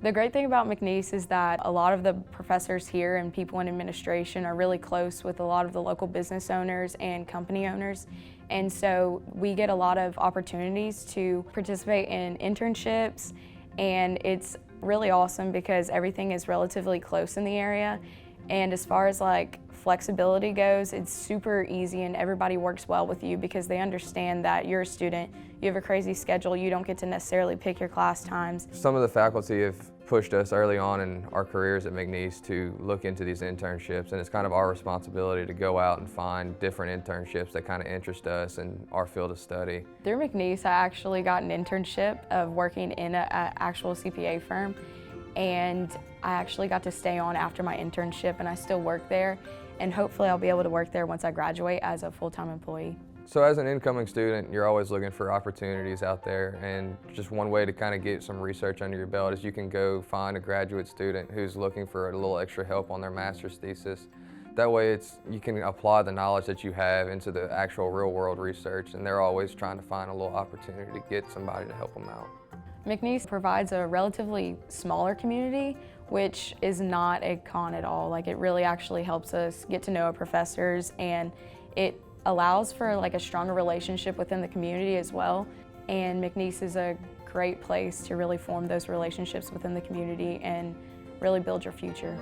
The great thing about McNeese is that a lot of the professors here and people in administration are really close with a lot of the local business owners and company owners. And so we get a lot of opportunities to participate in internships, and it's really awesome because everything is relatively close in the area. And as far as like flexibility goes, it's super easy and everybody works well with you because they understand that you're a student, you have a crazy schedule, you don't get to necessarily pick your class times. Some of the faculty have pushed us early on in our careers at McNeese to look into these internships, and it's kind of our responsibility to go out and find different internships that kind of interest us in our field of study. Through McNeese, I actually got an internship of working in an actual CPA firm, and I actually got to stay on after my internship, and I still work there, and hopefully I'll be able to work there once I graduate as a full-time employee. So as an incoming student, you're always looking for opportunities out there, and just one way to kind of get some research under your belt is you can go find a graduate student who's looking for a little extra help on their master's thesis. That way you can apply the knowledge that you have into the actual real-world research, and they're always trying to find a little opportunity to get somebody to help them out. McNeese provides a relatively smaller community, which is not a con at all. Like, it really actually helps us get to know our professors, and it allows for like a stronger relationship within the community as well. And McNeese is a great place to really form those relationships within the community and really build your future.